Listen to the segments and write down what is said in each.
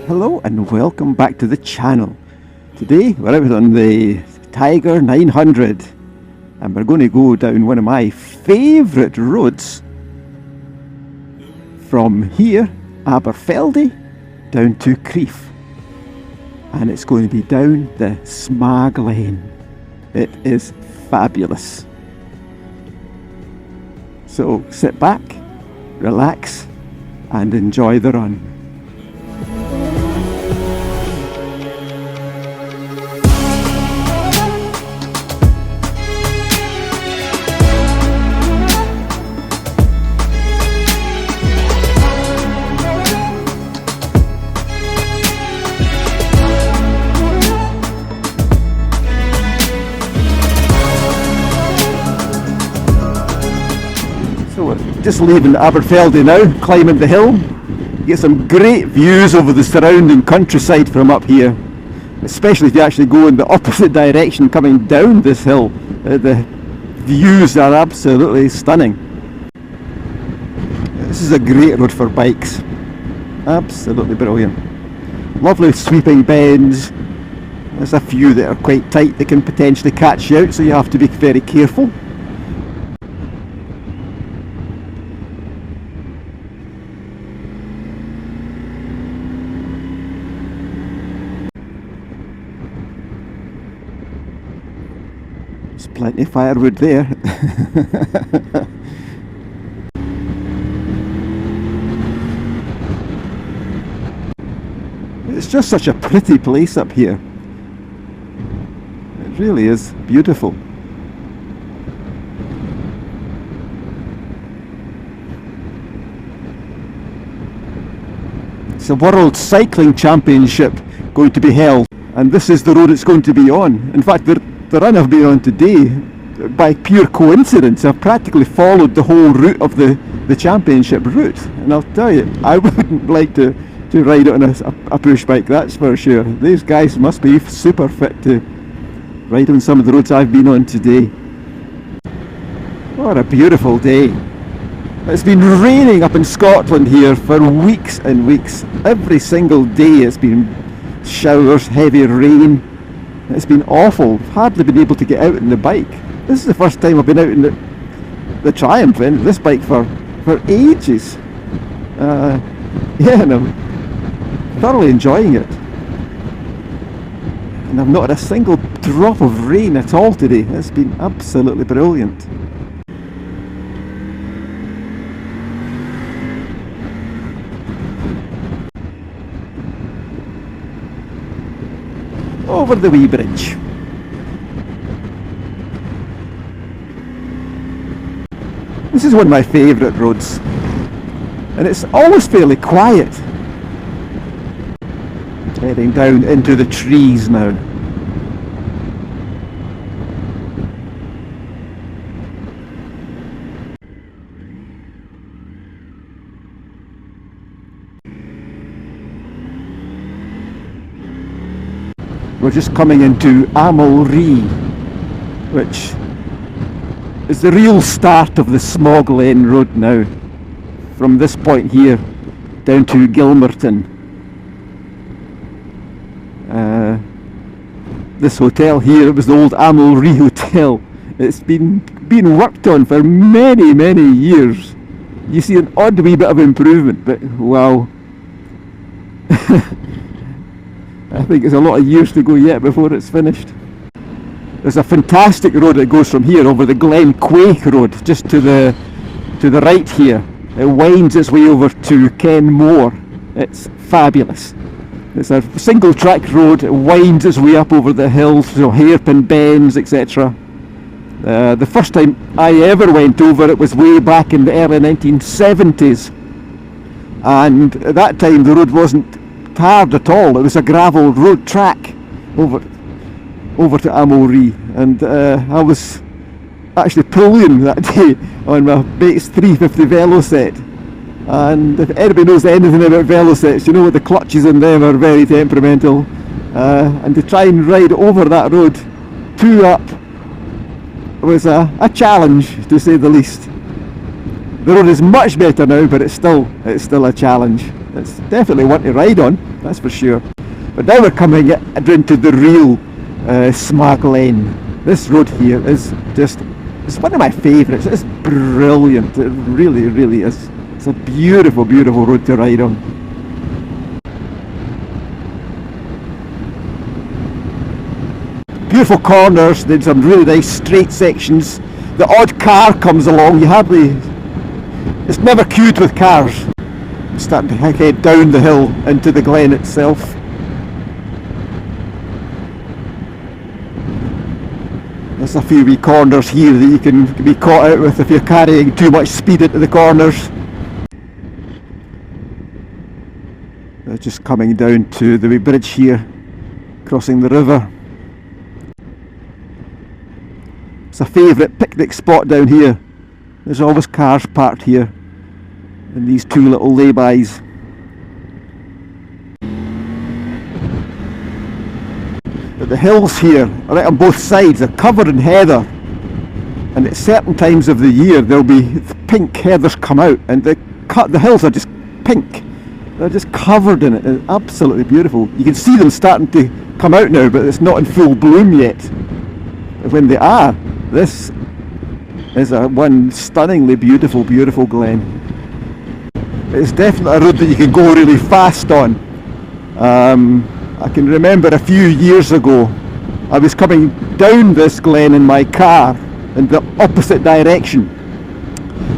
Hello and welcome back to the channel. Today we're out on the Tiger 900 and we're going to go down one of my favourite roads from here, Aberfeldy, down to Crieff, and it's going to be down the Sma Glen. It is fabulous. So sit back, relax and enjoy the run. So we're just leaving Aberfeldy now, climbing the hill. You get some great views over the surrounding countryside from up here, especially if you actually go in the opposite direction coming down this hill. The views are absolutely stunning. This is a great road for bikes, absolutely brilliant. Lovely sweeping bends. There's a few that are quite tight, they can potentially catch you out, so you have to be very careful. There's plenty of firewood there. It's just such a pretty place up here. It really is beautiful. It's a World Cycling Championship going to be held, and this is the road it's going to be on. In fact, the run I've been on today, by pure coincidence, I've practically followed the whole route of the championship route. And I'll tell you, I wouldn't like to ride on a push bike, that's for sure. These guys must be super fit to ride on some of the roads I've been on today. What a beautiful day. It's been raining up in Scotland here for weeks and weeks. Every single day it's been showers, heavy rain. It's been awful. I've hardly been able to get out on the bike. This is the first time I've been out in the Triumph, in this bike for ages. Yeah, and I'm thoroughly enjoying it. And I've not had a single drop of rain at all today. It's been absolutely brilliant. Over the wee bridge. This is one of my favourite roads, and it's always fairly quiet. Heading down into the trees now. We're just coming into Armory, which is the real start of the Sma Glen road now. From this point here down to Gilmerton. This hotel here, it was the old Armory Hotel. It's been worked on for many years. You see an odd wee bit of improvement, but wow. I think it's a lot of years to go yet before it's finished. There's a fantastic road that goes from here over the Glen Quake Road, just to the right here. It winds its way over to Kenmore. It's fabulous. It's a single track road, it winds its way up over the hills, so hairpin bends, etc. The first time I ever went over it was way back in the early 1970s. And at that time the road wasn't tarred at all. It was a gravel road track over to Armory, and I was actually pulling that day on my mate's 350 Veloset. And if anybody knows anything about Velosets, you know what the clutches in them are very temperamental, and to try and ride over that road 2 up was a challenge, to say the least. The road is much better now, but it's still a challenge. It's definitely one to ride on. that's for sure. But now we're coming into the real Sma Glen. This road here is just, it's one of my favourites. It's brilliant, it really, really is. It's a beautiful, beautiful road to ride on. Beautiful corners, then some really nice straight sections. The odd car comes along, it's never queued with cars. I'm starting to head down the hill into the glen itself. There's a few wee corners here that you can be caught out with if you're carrying too much speed into the corners. They're just coming down to the wee bridge here, crossing the river. It's a favourite picnic spot down here. There's always cars parked here and these two little laybys. But the hills here, right on both sides, are covered in heather, and at certain times of the year there'll be pink heathers come out, and the hills are just pink. They're just covered in it. It's absolutely beautiful. You can see them starting to come out now, but it's not in full bloom yet. When they are, this is one stunningly beautiful, beautiful glen. It's definitely a road that you can go really fast on. I can remember a few years ago, I was coming down this glen in my car in the opposite direction,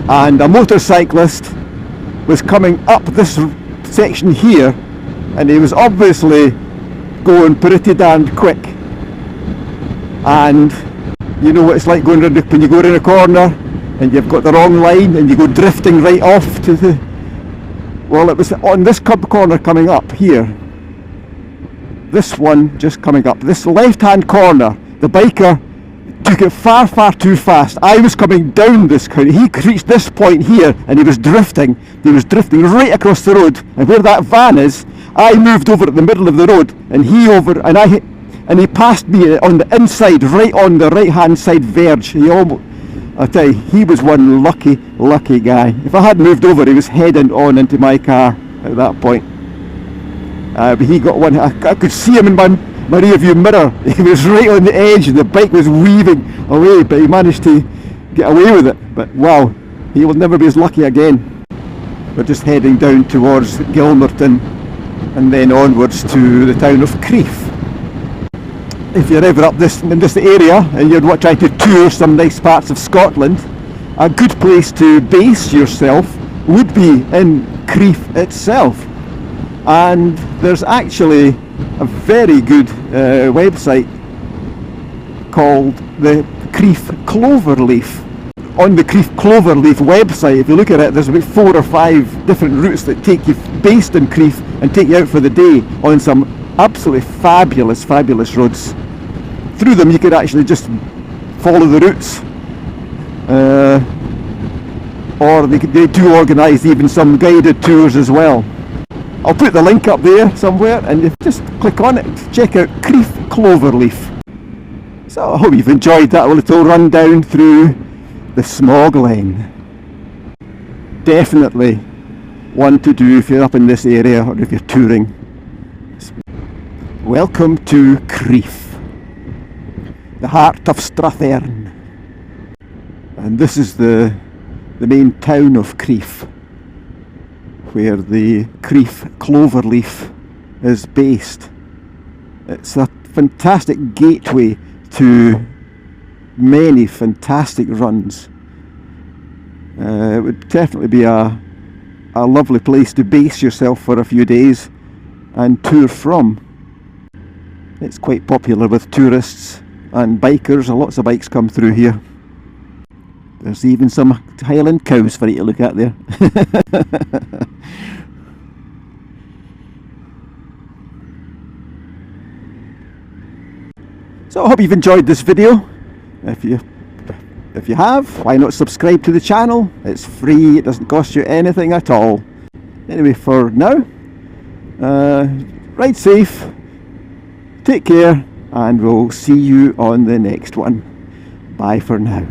and a motorcyclist was coming up this section here, and he was obviously going pretty darn quick. And you know what it's like going around when you go around a corner and you've got the wrong line and you go drifting right off to the... Well, it was on this corner coming up here. This one just coming up. This left-hand corner, the biker took it far, far too fast. I was coming down this corner. He reached this point here and he was drifting. He was drifting right across the road. And where that van is, I moved over at the middle of the road, and he passed me on the inside, right on the right-hand side verge. I tell you, he was one lucky, lucky guy. If I hadn't moved over, he was heading on into my car at that point. But he got one. I could see him in my rear view mirror. He was right on the edge, and the bike was weaving away, but he managed to get away with it. But wow, he will never be as lucky again. We're just heading down towards Gilmerton, and then onwards to the town of Crieff. If you're ever up in this area and you're trying to tour some nice parts of Scotland, a good place to base yourself would be in Crieff itself. And there's actually a very good website called the Crieff Cloverleaf. On the Crieff Cloverleaf website, if you look at it, there's about 4 or 5 different routes that take you based in Crieff and take you out for the day on some absolutely fabulous, fabulous roads. Through them you could actually just follow the routes, or they do organise even some guided tours as well. I'll put the link up there somewhere, and you just click on it, check out Crieff Cloverleaf. So I hope you've enjoyed that little rundown through the Sma Glen. Definitely one to do if you're up in this area or if you're touring. Welcome to Crieff, the heart of Strathearn, and this is the main town of Crieff, where the Crieff Cloverleaf is based. It's a fantastic gateway to many fantastic runs. It would definitely be a lovely place to base yourself for a few days and tour from. It's quite popular with tourists and bikers. Lots of bikes come through here. There's even some Highland cows for you to look at there. So I hope you've enjoyed this video. If you have, why not subscribe to the channel? It's free, it doesn't cost you anything at all. Anyway, for now, ride safe, take care, and we'll see you on the next one. Bye for now.